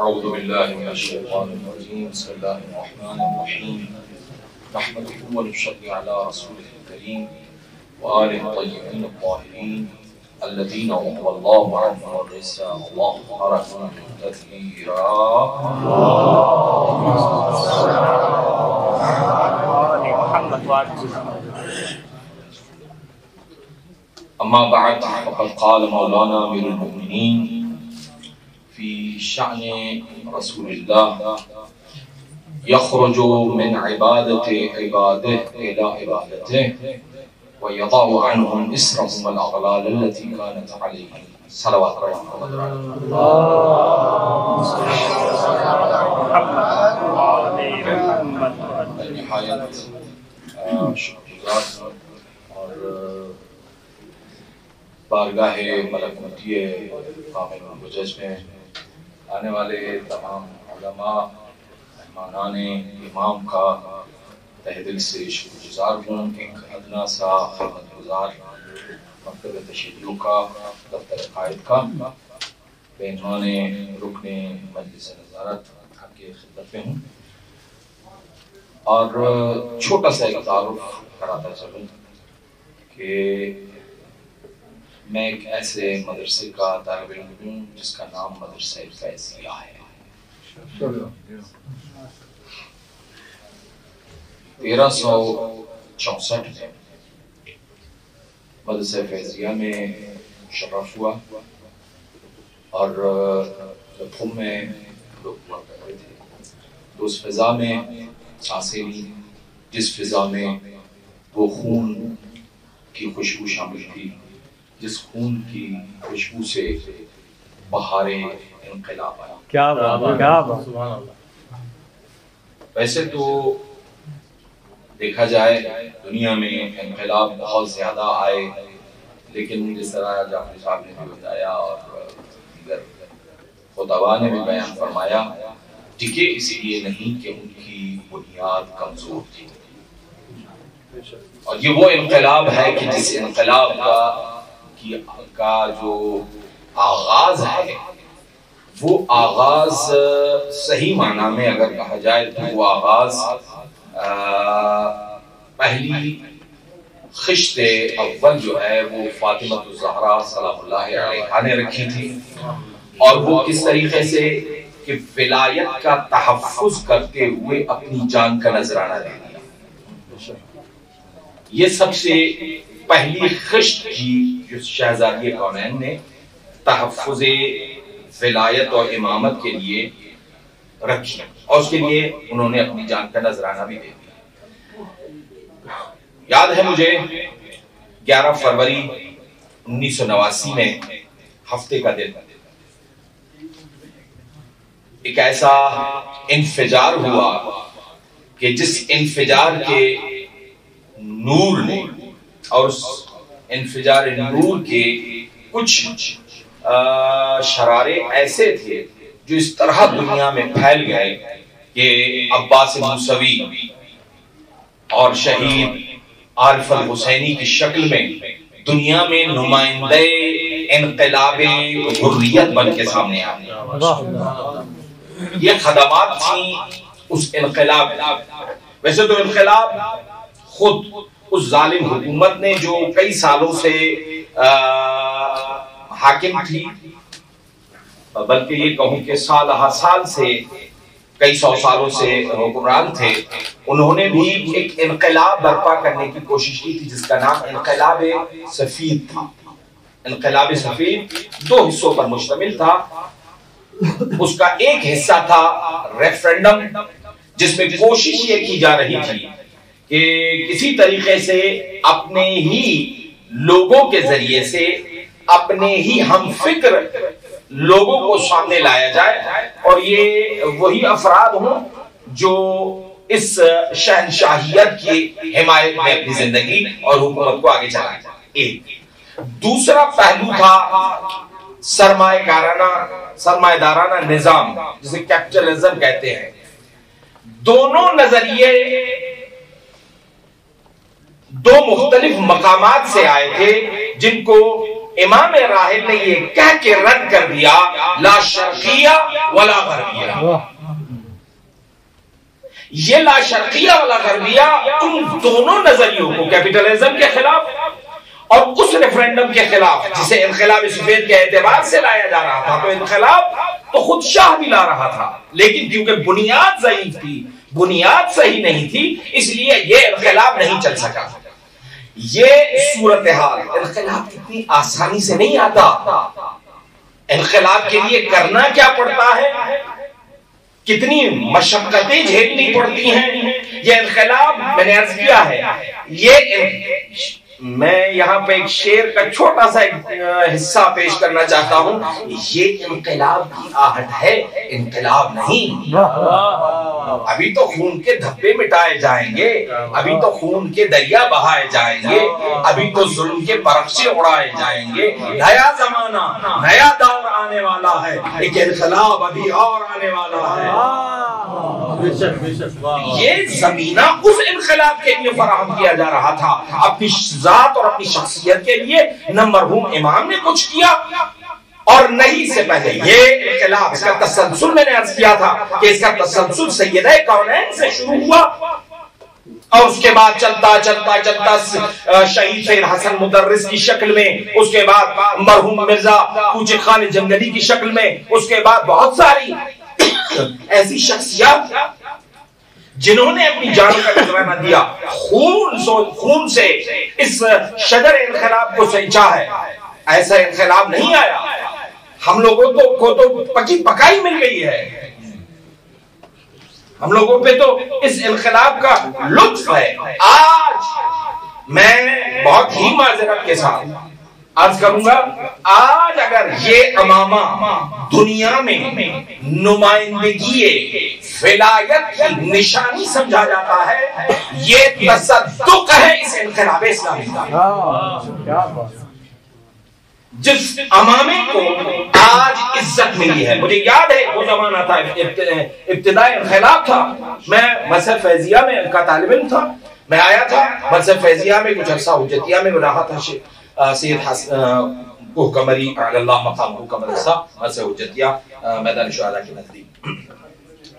اعوذ باللہ من الشیطان الرجیم بسم اللہ الرحمن الرحیم نحمده ونصلی علی رسوله الکریم وآلہ الطیبین الطاہرین الذین اذهب اللہ عنهم الرجس وطہرهم تطہیرا اما بعد فقد قال مولانا امیر المؤمنین في شأن رسول الله يخرج من عبادة عباده إلى عبادته ويضع عنهم إسرهم والأغلال التي كانت عليهم صلوات نہایت شکرگزار اور بارگاہ ملکوتی کامل الوجج میں آنے والے تمام علماء مہمانان امام کا تہ دل سے شکر گزار ہوں کہ ادنا سا خدمت گزار مکتب تشیعیوں کا دفتر قائد کا بعنوان رکن مجلس نظارت آپ کی خدمت میں ہوں اور چھوٹا سا ایک تعارف کراتا چلوں کہ میں ایک ایسے مدرسے کا طالب علم ہوں جس کا نام مدرسہ فیضیہ ہے 1364 میں مدرسہ فیضیہ میں شرف ہوا اور جب میں لوگ ہوا کرتے تھے تو اس فضا میں سانسیں لی جس فضا میں وہ خون کی خوشبو شامل تھی جس خون کی خوشبو سے بہار انقلاب آیا. کیا بات. ویسے تو دیکھا جائے دنیا میں انقلاب بہت زیادہ آئے لیکن جس طرح جعفری صاحب نے بھی بتایا اور دیگر خطباء نے بھی بیان فرمایا ٹکے اس لیے نہیں کہ ان کی بنیاد کمزور تھی اور یہ وہ انقلاب ہے کہ جس انقلاب کا جو آغاز ہے وہ آغاز صحیح معنی میں اگر کہا جائے تو وہ آغاز پہلی خشت اول جو ہے وہ فاطمہ الزہرا سلام اللہ علیہا نے رکھی تھی اور وہ کس طریقے سے کہ ولایت کا تحفظ کرتے ہوئے اپنی جان کا نذرانہ دے دیا. یہ سب سے پہلی خشت کی جو شہزادی کونین نے تحفظ ولایت اور امامت کے لیے رکھی اور اس کے لیے انہوں نے اپنی جان کا نذرانہ بھی دے دیا. یاد ہے مجھے 11 فروری 1989 میں ہفتے کا دن ایک ایسا انفجار ہوا کہ جس انفجار کے نور نے اور اس انفجار نور کے کچھ شرارے ایسے تھے جو اس طرح دنیا میں پھیل گئے کہ عباس موسوی اور شہید عارف الحسینی کی شکل میں دنیا میں نمائندے انقلاب حریت بن کے سامنے آئے. یہ خدمات تھیں اس انقلاب. ویسے تو انقلاب خود اس ظالم حکومت نے جو کئی سالوں سے حاکم تھی بلکہ یہ کہوں کہ سال ہر سال سے کئی سو سالوں سے حکمران تھے انہوں نے بھی ایک انقلاب برپا کرنے کی کوشش کی تھی جس کا نام انقلاب سفید تھا. انقلاب سفید 2 حصوں پر مشتمل تھا. اس کا ایک حصہ تھا ریفرنڈم جس میں کوشش یہ کی جا رہی تھی کہ کسی طریقے سے اپنے ہی لوگوں کے ذریعے سے اپنے ہی ہم فکر لوگوں کو سامنے لایا جائے اور یہ وہی افراد ہوں جو اس شہنشاہیت کی حمایت میں اپنی زندگی اور حکومت کو آگے چلائیں. ایک دوسرا پہلو تھا سرمایہ دارانہ نظام جسے کیپٹلزم کہتے ہیں. دونوں نظریے دو مختلف مقامات سے آئے تھے جن کو امام راحل نے یہ کہہ کے رد کر دیا لا شرقیہ ولا غربیہ. یہ لا شرقیہ ولا غربیہ ان دونوں نظریوں کو کیپٹلزم کے خلاف اور اس ریفرینڈم کے خلاف جسے انقلاب سفید کے اعتبار سے لایا جا رہا تھا. تو انقلاب تو خود شاہ بھی لا رہا تھا، لیکن کیونکہ بنیاد ضعیف تھی، بنیاد صحیح نہیں تھی، اس لیے یہ انقلاب نہیں چل سکا. یہ صورتحال انقلاب کتنی آسانی سے نہیں آتا. انقلاب کے لیے کرنا کیا پڑتا ہے، کتنی مشقتیں جھیلنی پڑتی ہیں. یہ انقلاب میں نے عرض کیا ہے، یہ میں یہاں پہ ایک شعر کا چھوٹا سا حصہ پیش کرنا چاہتا ہوں. یہ انقلاب کی آہٹ ہے، انقلاب نہیں. ابھی تو خون کے دھبے مٹائے جائیں گے، ابھی تو خون کے دریا بہائے جائیں گے، ابھی تو ظلم کے پرچے اڑائے جائیں گے. نیا زمانہ، نیا دور آنے والا ہے، ایک انقلاب ابھی اور آنے والا ہے. یہ زمینہ اس انقلاب کے لیے فراہم کیا جا رہا تھا. اپنی ذات اور اپنی شخصیت کے لیے نہ مرحوم امام نے کچھ کیا اور نہیں سے پہلے یہ انقلاب، اس کا تسلسل میں نے عرض کیا تھا کہ اس کا تسلسل سیدہ کونین سے شروع ہوا اور اس کے بعد چلتا چلتا چلتا شہید سید حسن مدرس کی شکل میں، اس کے بعد مرحوم مرزا کوچے خان جنگلی کی شکل میں، اس کے بعد بہت ساری ایسی شخصیات جنہوں نے اپنی جان کا نذرانہ دیا، خون سے اس شجر انقلاب کو سینچا ہے. ایسا انقلاب نہیں آیا. ہم لوگوں کو تو پکی پکائی مل گئی ہے. ہم لوگوں پہ تو اس انقلاب کا لطف ہے. آج میں بہت ہی معذرت کے ساتھ عرض کروں گا، آج اگر یہ امامہ دنیا میں نمائندگی ولایت کی نشانی سمجھا جاتا ہے، یہ تصدق ہے اس انقلاب اسلامی کا. جس امامے کو آج عزت ملی ہے. مجھے یاد ہے وہ زمانہ تھا، ابتدائی انقلاب تھا، میں مسجد فیضیہ میں کا طالب علم تھا. میں آیا تھا مسجد فیضیہ میں، کچھ عرصہ حجتیہ میں رہا تھا. سید کوہ قمری اللہ مقام کوہ قمر صاحب مسجد حجتیہ میدان شہداء کے نزدیک.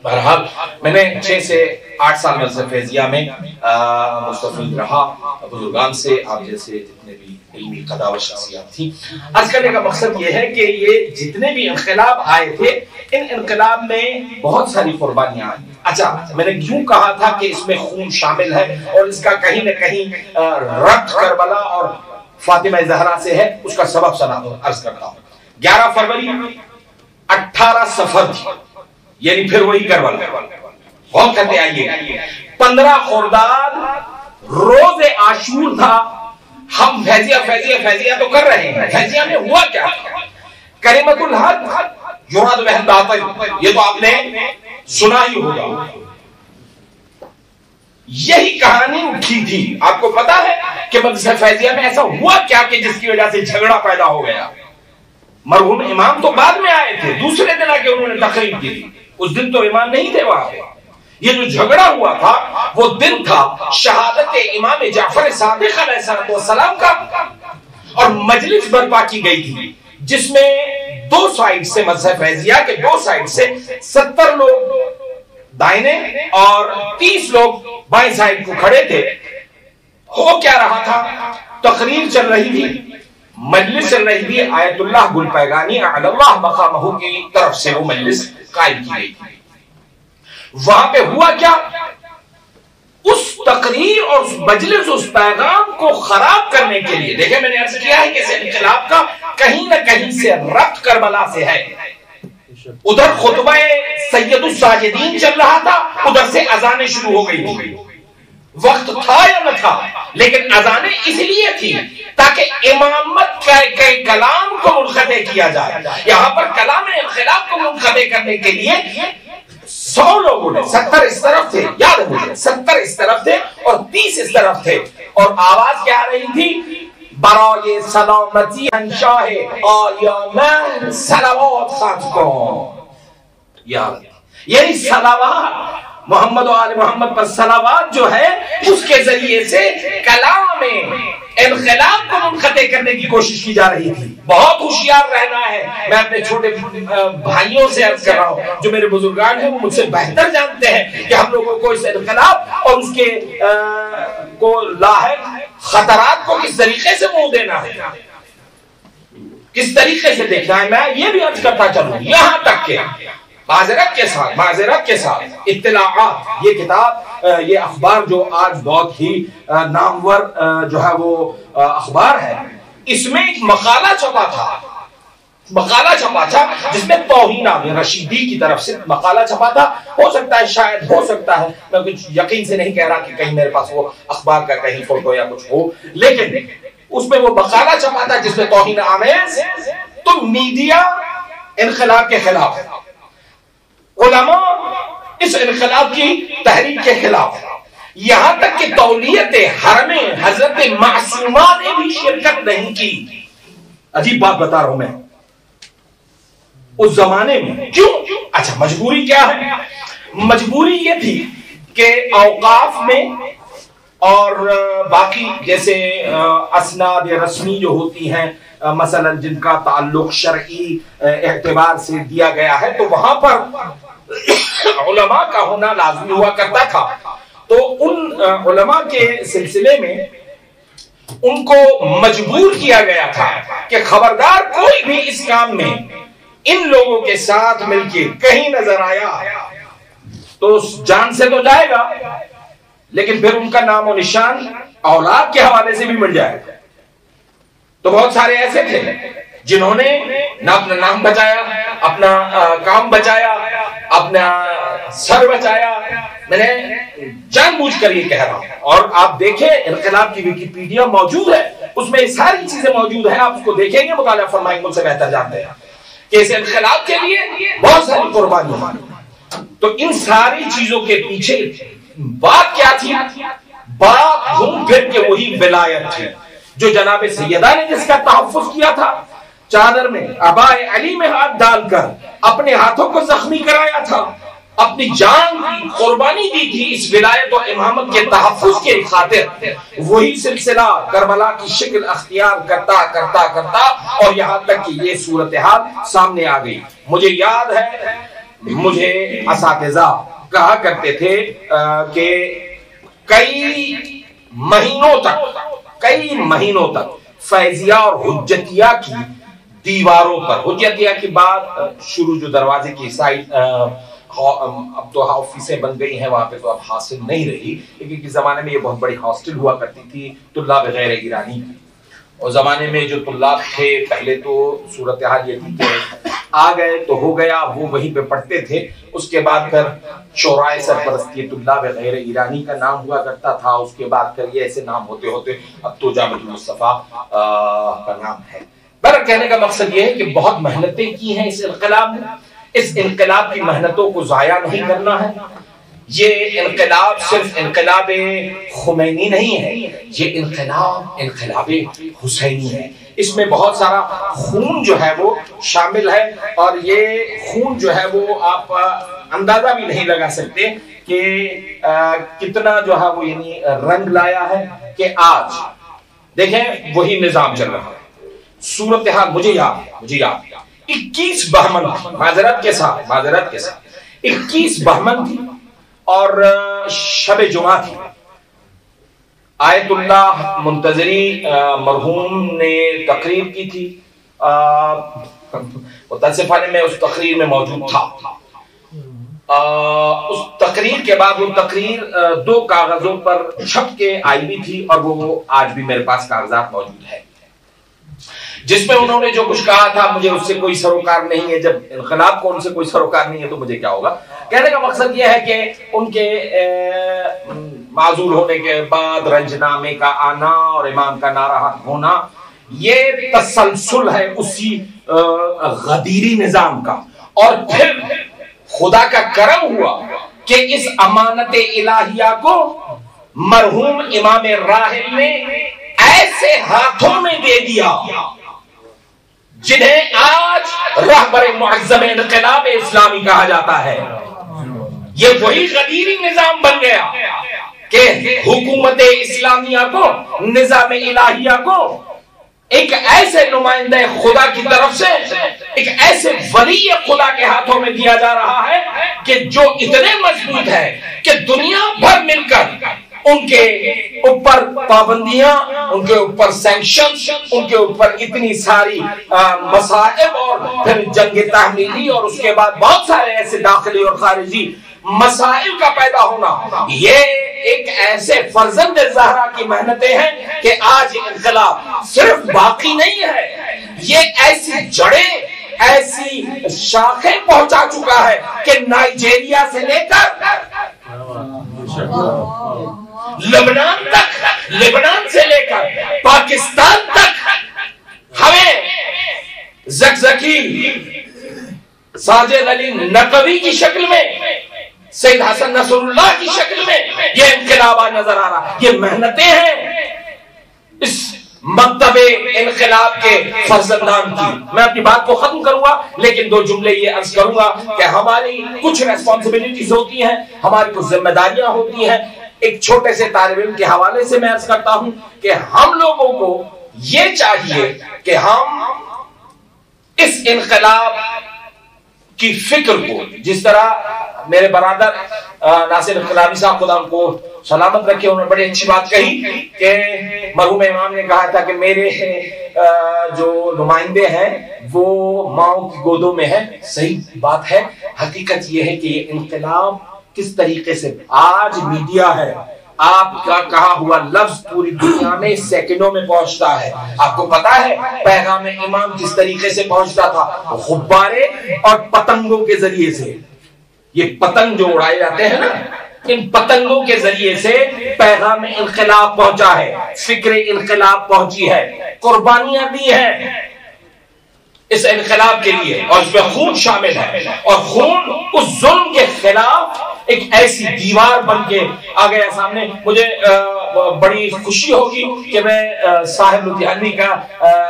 بہرحال میں نے 6 سے 8 سال مسجد فیضیہ میں مستفید رہا بزرگان سے، آپ جیسے جتنے بھی علمی قداوت شخصیات تھی. عرض کرنے کا مقصد یہ ہے کہ یہ جتنے بھی انقلاب آئے تھے، ان انقلاب میں بہت ساری قربانیاں آئی. اچھا، میں نے کیوں کہا تھا کہ اس میں خون شامل ہے اور اس کا کہیں نہ کہیں ربط کربلا اور فاطمہ زہرا سے ہے، اس کا سبب سنا عرض کرتا ہوں. 11 فروری 18 صفر تھی، یعنی پھر وہی کربلا. غور کرتے آئیے، 15 خرداد روز عاشور تھا. ہم فیضیہ تو کر رہے ہیں. فیضیہ میں ہوا کیا؟ کلمۃ الحق یراد بہ الباطل، یہ تو آپ نے سنا ہی ہوگا. یہی کہانی اٹھی تھی. آپ کو پتا ہے کہ مدرسہ فیضیہ میں ایسا ہوا کیا کہ جس کی وجہ سے جھگڑا پیدا ہو گیا. مرحوم امام تو بعد میں آئے تھے، دوسرے دن آ کے انہوں نے تقریر کی تھی. اس دن تو امام نہیں تھے وہاں. یہ جو جھگڑا ہوا تھا وہ دن تھا شہادت امام جعفر صادق علیہ السلام کا، اور مجلس برپا کی گئی تھی جس میں 2 سائڈ سے، مذہب فیضیہ کے 2 سائڈ سے 70 لوگ دائنے اور 30 لوگ بائیں سائڈ کو کھڑے تھے. ہو کیا رہا تھا؟ تقریر چل رہی تھی، مجلس چل رہی تھی. آیت اللہ گل پیغانی اعلی اللہ مقامہ کی طرف سے وہ مجلس قائم کی گئی تھی. وہاں پہ ہوا کیا؟ اس تقریر اور اس مجلس، اس پیغام کو خراب کرنے کے لیے، دیکھیں میں نے عرض کیا ہے کہ اس انقلاب کا کہیں نہ کہیں سے ربط کربلا سے ہے. ادھر خطبہ سید الساجدین چل رہا تھا، ادھر سے اذانیں شروع ہو گئی تھی. وقت تھا یا نہ تھا، لیکن اذانیں اس لیے تھی تاکہ امامت کے کلام کو منقطع کیا جائے. یہاں پر کلام انقلاب کو منقطع کرنے کے لیے 100 لوگوں نے، 70 اس طرف تھے، یاد ہے مجھے، 70 اس طرف تھے اور 30 اس طرف تھے. اور آواز کیا آ رہی تھی؟ برائے سلامتی ہنشاہ آیامن صلوات خط کن. یعنی صلوات محمد و آل محمد پر صلوات جو ہے اس کے ذریعے سے کلام میں انقلاب کو منقطع کرنے کی کوشش کی جا رہی تھی. بہت ہوشیار رہنا ہے. میں اپنے چھوٹے بھائیوں سے عرض کر رہا ہوں, جو میرے بزرگان ہیں وہ مجھ سے بہتر جانتے ہیں کہ ہم لوگوں کو اس انقلاب اور اس کے کو لاحق خطرات کو کس طریقے سے منہ دینا ہے, کس طریقے سے دیکھنا ہے. میں یہ بھی عرض کرتا چلوں یہاں تک کہ معذرت کے ساتھ اطلاعات, یہ کتاب, یہ اخبار جو آج بہت ہی نامور جو ہے وہ اخبار ہے, اس میں ایک مقالہ چھپا تھا جس میں توہین رشیدی کی طرف سے مقالہ چھپا تھا. ہو سکتا ہے, شاید ہو سکتا ہے, میں کچھ یقین سے نہیں کہہ رہا کہ کہیں میرے پاس وہ اخبار کا کہیں فوٹو یا کچھ ہو, لیکن اس میں وہ مقالہ چھپا تھا جس میں توہین آمیز, تو میڈیا انقلاب کے خلاف, علماء اس انقلاب کی تحریک کے خلاف, یہاں تک کہ تولیت حرم حضرت معصومہ نے بھی شرکت نہیں کی. عجیب بات بتا رہا ہوں میں, اس زمانے میں کیوں؟ اچھا, مجبوری کیا ہے؟ مجبوری یہ تھی کہ اوقاف میں اور باقی جیسے اسناد رسمی جو ہوتی ہیں مثلا جن کا تعلق شرعی اعتبار سے دیا گیا ہے, تو وہاں پر علماء کا ہونا لازمی ہوا کرتا تھا. تو ان علماء کے سلسلے میں ان کو مجبور کیا گیا تھا کہ خبردار کوئی بھی اس کام میں ان لوگوں کے ساتھ مل کے کہیں نظر آیا تو جان سے تو جائے گا, لیکن پھر ان کا نام و نشان اولاد کے حوالے سے بھی مل جائے گا. تو بہت سارے ایسے تھے جنہوں نے نہ اپنا نام بچایا, اپنا کام بچایا, اپنا سر بچایا. میں نے جان بوجھ کر یہ کہہ رہا ہوں, اور آپ دیکھیں انقلاب کی ویکیپیڈیا موجود ہے, اس میں ساری چیزیں موجود ہیں, آپ اس کو دیکھیں گے, مطالعہ فرمائیں, مجھ سے بہتر جانتے ہیں کہ اس انقلاب کے لیے بہت ساری قربانیاں. تو ان ساری چیزوں کے پیچھے بات کیا تھی؟ بات گھوم پھر کے وہی ولایت تھی جو جناب سیدہ نے جس کا تحفظ کیا تھا, چادر میں عبائے علی میں ہاتھ ڈال کر اپنے ہاتھوں کو زخمی کرایا تھا, اپنی جان کی قربانی دی تھی اس ولایت و امامت کے تحفظ کے خاطر. وہی سلسلہ کربلا کی شکل اختیار کرتا کرتا کرتا اور یہاں تک کہ یہ صورتحال سامنے آ گئی. مجھے یاد ہے, مجھے اساتذہ کہا کرتے تھے کہ کئی مہینوں تک فیضیہ اور حجتیہ کی دیواروں پر, حجتیہ کی بات شروع جو دروازے کی سائڈ, اب تو آفیسیں بن گئی ہیں وہاں پہ, تو اب حاصل نہیں رہی, لیکن اس زمانے میں یہ بہت بڑی ہاسٹل ہوا کرتی تھی طلاب غیر ایرانی کی. اور زمانے میں جو طلاب تھے, پہلے تو صورتحال یہ تھی کہ آ گئے تو ہو گیا, وہ وہیں پہ پڑھتے تھے. اس کے بعد پھر شورائے سرپرستی طلاب غیر ایرانی کا نام ہوا کرتا تھا. اس کے بعد پھر یہ ایسے نام ہوتے ہوتے اب تو جامعہ المصطفیٰ کا نام ہے. میرا کہنے کا مقصد یہ ہے کہ بہت محنتیں کی ہیں اس انقلاب نے. اس انقلاب کی محنتوں کو ضائع نہیں کرنا ہے. یہ انقلاب صرف انقلاب خمینی نہیں ہے, یہ انقلاب حسینی ہے. اس میں بہت سارا خون جو ہے وہ شامل ہے, اور یہ خون جو ہے وہ آپ اندازہ بھی نہیں لگا سکتے کہ کتنا جو ہے وہ یعنی رنگ لایا ہے. کہ آج دیکھیں وہی نظام چل رہا ہے. صورتحال مجھے یاد 21 بہمن, معذرت کے ساتھ 21 بہمن تھی اور شب جمعہ تھی. آیت اللہ منتظری مرحوم نے تقریر کی تھی, متاسفانہ میں اس تقریر میں موجود تھا. اس تقریر کے بعد وہ تقریر 2 کاغذوں پر چھپ کے آئی بھی تھی, اور وہ آج بھی میرے پاس کاغذات موجود ہے, جس میں انہوں نے جو کچھ کہا تھا. مجھے اس سے کوئی سروکار نہیں ہے, جب انقلاب کو ان سے کوئی سروکار نہیں ہے تو مجھے کیا ہوگا. کہنے کا مقصد یہ ہے کہ ان کے معذور ہونے کے بعد رنجنامے کا آنا اور امام کا ناراحت ہونا, یہ تسلسل ہے اسی غدیری نظام کا. اور پھر خدا کا کرم ہوا کہ اس امانت الہیہ کو مرحوم امام راحل نے ایسے ہاتھوں میں دے دیا جنہیں آج رہبر معظم انقلاب اسلامی کہا جاتا ہے. یہ وہی غدیری نظام بن گیا کہ حکومت اسلامیہ کو، نظام الہیہ کو ایک ایسے نمائندہ خدا کی طرف سے، ایک ایسے ولی خدا کے ہاتھوں میں دیا جا رہا ہے کہ جو اتنے مضبوط ہے کہ دنیا بھر مل کر ان کے اوپر پابندیاں، ان کے اوپر سینکشن، ان کے اوپر اتنی ساری مصائب اور پھر جنگ تحمیلی اور اس کے بعد بہت سارے ایسے داخلی اور خارجی مسائل کا پیدا ہونا، یہ ایک ایسے فرزند زہرا کی محنتیں ہیں کہ آج انقلاب صرف باقی نہیں ہے، یہ ایسی جڑیں، ایسی شاخیں پہنچا چکا ہے کہ نائجیریا سے لے کر لبنان تک، لبنان سے لے کر پاکستان تک ہمیں زکزکی، ساجد علی نقوی کی شکل میں، سید حسن نصر اللہ کی شکل میں یہ انقلاب نظر آ رہا. یہ محنتیں ہیں اس مکتب انقلاب کے فرزندان کی. میں اپنی بات کو ختم کروں گا لیکن دو جملے یہ عرض کروں گا کہ ہماری کچھ ریسپانسبلٹیز ہوتی ہیں، ہماری کچھ ذمہ داریاں ہوتی ہیں. ایک چھوٹے سے طالب علم کے حوالے سے میں عرض کرتا ہوں کہ ہم لوگوں کو یہ چاہیے کہ ہم اس انقلاب کی فکر کو، جس طرح میرے برادر ناصر انقلابی صاحب خدا ان کو سلامت رکھے، انہوں نے بڑی اچھی بات کہی کہ مرحوم امام نے کہا تھا کہ میرے جو نمائندے ہیں وہ ماؤں کی گودوں میں ہیں. صحیح بات ہے. حقیقت یہ ہے کہ یہ انقلاب کس طریقے سے آج میڈیا ہے، آپ کا کہا ہوا لفظ پوری دنیا میں سیکنڈوں میں پہنچتا ہے. آپ کو پتا ہے پیغام امام کس طریقے سے پہنچتا تھا؟ غبارے اور پتنگوں کے ذریعے سے. یہ پتنگ جو اڑائے جاتے ہیں نا، ان پتنگوں کے ذریعے سے پیغام انقلاب پہنچا ہے، فکر انقلاب پہنچی ہے، قربانیاں دی ہیں اس انقلاب کے لیے، اور اس میں خون شامل ہے. اور خون اس ظلم کے خلاف ایک ایسی دیوار بن کے آ گیا سامنے. مجھے بڑی خوشی ہوگی کہ میں صاحب لدھیانوی کا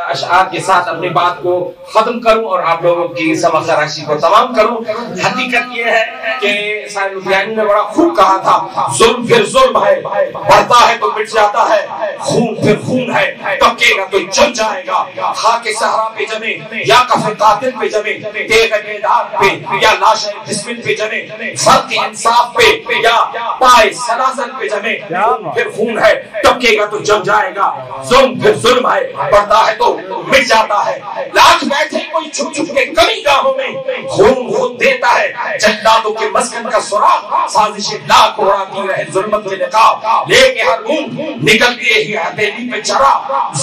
اشعار کے ساتھ اپنی بات کو ختم کروں اور آپ لوگوں کی سبق خراشی کو تمام کروں. حقیقت یہ ہے کہ صاحب لدھیانوی نے بڑا خوب کہا تھا، ظلم پھر ظلم ہے، بڑھتا ہے تو مٹ جاتا ہے، خون پھر خون ہے، ٹپکے گا تو جم جائے گا. خاک صحرا پہ جمے یا کف قاتل پہ جمے، تیغ بیدار پہ یا لاش جسمن پہ جمے، فرق انصاف پہ یا پائے سلاسل پہ جمے، پھر خون ہے ٹپکے گا تو جم جائے گا. ظلم پھر ظلم ہے، بڑھتا ہے تو مٹ جاتا ہے. لاکھ بیٹھے کوئی چھپ چھپ کے کمی گاہوں میں، خون خود دیتا ہے جلادوں کے مسکن کا سراغ. سازش لاکھ اڑاتی رہے ظلمت کے نقاب، لے کے ہر اون نکلتی ہی ہتھیلی پہ چرا.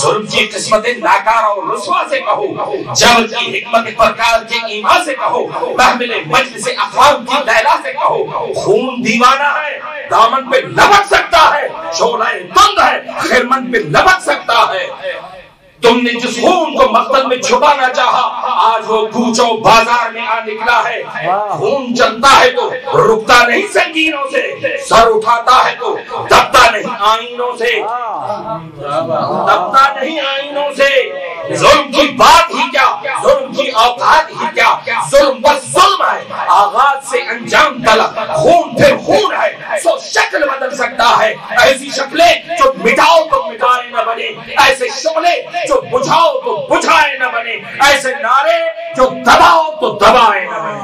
ظلم کی قسمت ناکارہ اور رسوا سے کہو، جبر کی حکمت پرکار کے ایمان سے کہو، محمل مجلس اقوام کی لیلا سے کہو. خون دیوانہ ہے، دامن پہ لپٹ سکتا ہے، شعلہ تند ہے، خرمن پہ لپٹ سکتا ہے. تم نے جس خون کو مقتل میں چھپانا چاہا، آج وہ کوچوں بازار میں آ نکلا ہے. خون چلتا ہے تو رکتا نہیں سنگینوں سے، سر اٹھاتا ہے تو دبتا نہیں آئینوں سے، دبتا نہیں آئینوں سے. ظلم کی بات ہی کیا، ظلم کی اوقات ہی کیا، ظلم بس ظلم ہے، آغاز سے انجام تلک. خون پھر خون ہے، سو شکل بدل سکتا ہے. ایسی شکلیں جو مٹاؤ تو مٹائے نہ بنے، ایسے شعلے جو بجھاؤ تو بجھائے نہ بنے، ایسے نعرے جو دباؤ تو دبائے نہ بنے.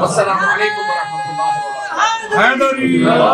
السلام علیکم ورحمۃ اللہ وبرکاتہ.